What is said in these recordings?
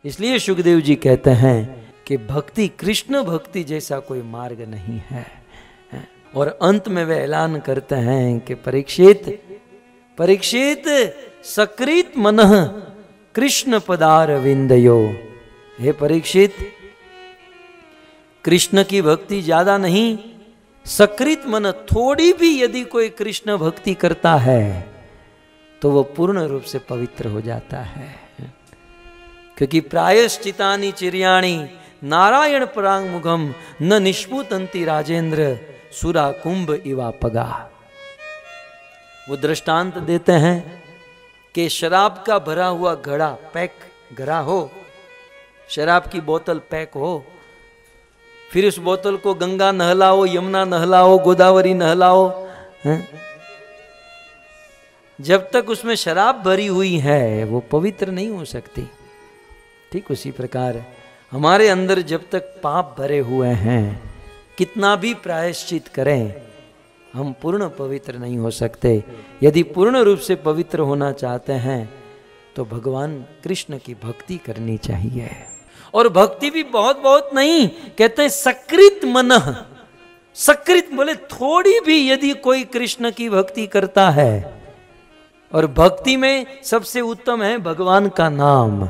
इसलिए सुखदेव जी कहते हैं कि भक्ति, कृष्ण भक्ति जैसा कोई मार्ग नहीं है। और अंत में वे ऐलान करते हैं कि परीक्षित सकृत मनः कृष्ण पदार विंदयो। हे परीक्षित, कृष्ण की भक्ति ज्यादा नहीं, सकृत मन, थोड़ी भी यदि कोई कृष्ण भक्ति करता है तो वो पूर्ण रूप से पवित्र हो जाता है। क्योंकि प्रायश्चितानि चिर्याणि नारायण परांग मुखम न निष्पुतंति राजेंद्र सुरा कुंभ इवा पगा। वो दृष्टांत देते हैं कि शराब का भरा हुआ घड़ा घड़ा हो, शराब की बोतल पैक हो, फिर उस बोतल को गंगा नहलाओ, यमुना नहलाओ, गोदावरी नहलाओ, जब तक उसमें शराब भरी हुई है वो पवित्र नहीं हो सकती। ठीक उसी प्रकार हमारे अंदर जब तक पाप भरे हुए हैं, कितना भी प्रायश्चित करें, हम पूर्ण पवित्र नहीं हो सकते। यदि पूर्ण रूप से पवित्र होना चाहते हैं तो भगवान कृष्ण की भक्ति करनी चाहिए। और भक्ति भी बहुत बहुत नहीं, कहते हैं सकृत मनः। सकृत बोले थोड़ी भी यदि कोई कृष्ण की भक्ति करता है, और भक्ति में सबसे उत्तम है भगवान का नाम।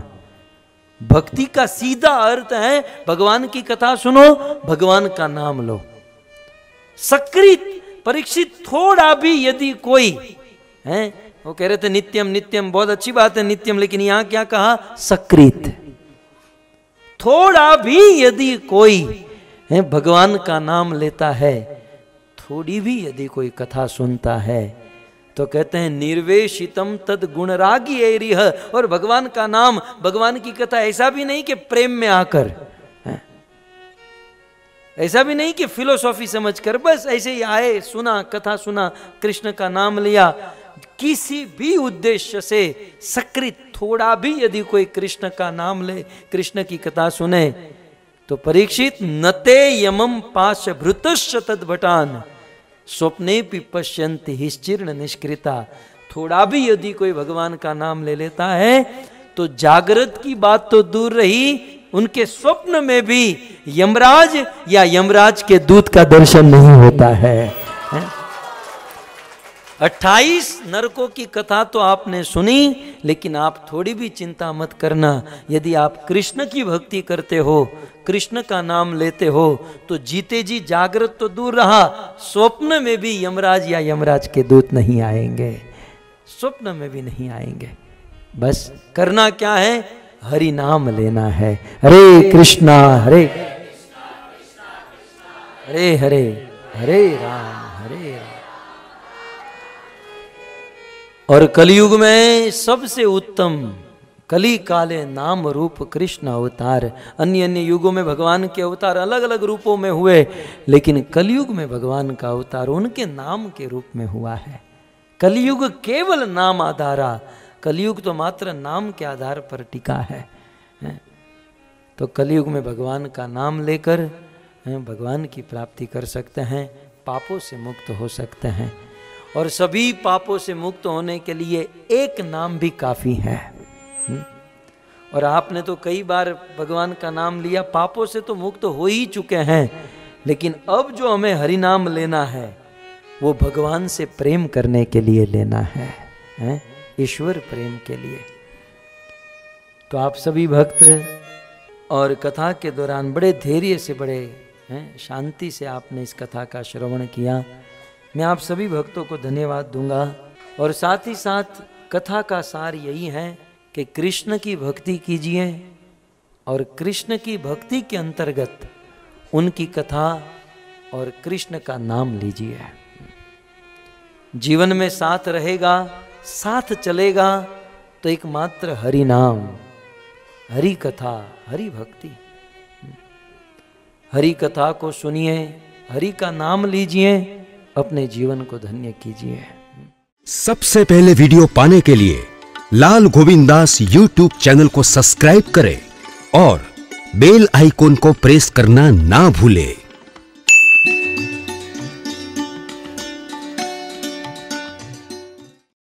भक्ति का सीधा अर्थ है भगवान की कथा सुनो, भगवान का नाम लो। सकृत, परीक्षित थोड़ा भी यदि कोई है, वो कह रहे थे नित्यम नित्यम, बहुत अच्छी बात है नित्यम, लेकिन यहां क्या कहा? सकृत। थोड़ा भी यदि कोई है भगवान का नाम लेता है, थोड़ी भी यदि कोई कथा सुनता है, तो कहते हैं निर्वेशितम तद गुणरागी एरिह। और भगवान का नाम, भगवान की कथा ऐसा भी नहीं कि प्रेम में आकर, ऐसा भी नहीं कि फिलोसॉफी समझकर, बस ऐसे ही आए, सुना, कथा सुना, कृष्ण का नाम लिया, किसी भी उद्देश्य से सकृत थोड़ा भी यदि कोई कृष्ण का नाम ले, कृष्ण की कथा सुने, तो परीक्षित नते यमम पाश भृतश्च तद्भटान स्वप्ने पश्यन्ति हिश्चीर्ण निष्कृता। थोड़ा भी यदि कोई भगवान का नाम ले लेता है तो जागृत की बात तो दूर रही, उनके स्वप्न में भी यमराज या यमराज के दूत का दर्शन नहीं होता है। 28 नरकों की कथा तो आपने सुनी, लेकिन आप थोड़ी भी चिंता मत करना, यदि आप कृष्ण की भक्ति करते हो, कृष्ण का नाम लेते हो, तो जीते जी जागृत तो दूर रहा, स्वप्न में भी यमराज या यमराज के दूत नहीं आएंगे, स्वप्न में भी नहीं आएंगे। बस करना क्या है? हरि नाम लेना है। हरे कृष्णा हरे हरे हरे हरे राम हरे राम। और कलयुग में सबसे उत्तम कली काले नाम रूप कृष्ण अवतार। अन्य अन्य युगों में भगवान के अवतार अलग अलग रूपों में हुए, लेकिन कलयुग में भगवान का अवतार उनके नाम के रूप में हुआ है। कलयुग केवल नाम आधारा, कलयुग तो मात्र नाम के आधार पर टिका है। तो कलयुग में भगवान का नाम लेकर भगवान की प्राप्ति कर सकते हैं, पापों से मुक्त हो सकते हैं। और सभी पापों से मुक्त होने के लिए एक नाम भी काफी है। और आपने तो कई बार भगवान का नाम लिया, पापों से तो मुक्त हो ही चुके हैं, लेकिन अब जो हमें हरि नाम लेना है वो भगवान से प्रेम करने के लिए लेना है, ईश्वर प्रेम के लिए। तो आप सभी भक्त और कथा के दौरान बड़े धैर्य से, बड़े शांति से आपने इस कथा का श्रवण किया। मैं आप सभी भक्तों को धन्यवाद दूंगा। और साथ ही साथ कथा का सार यही है कि कृष्ण की भक्ति कीजिए और कृष्ण की भक्ति के अंतर्गत उनकी कथा और कृष्ण का नाम लीजिए। जीवन में साथ रहेगा, साथ चलेगा तो एकमात्र हरि नाम, हरि कथा, हरि भक्ति। हरि कथा को सुनिए, हरि का नाम लीजिए, अपने जीवन को धन्य कीजिए। सबसे पहले वीडियो पाने के लिए लाल गोविंदास YouTube चैनल को सब्सक्राइब करें और बेल आइकॉन को प्रेस करना ना भूलें।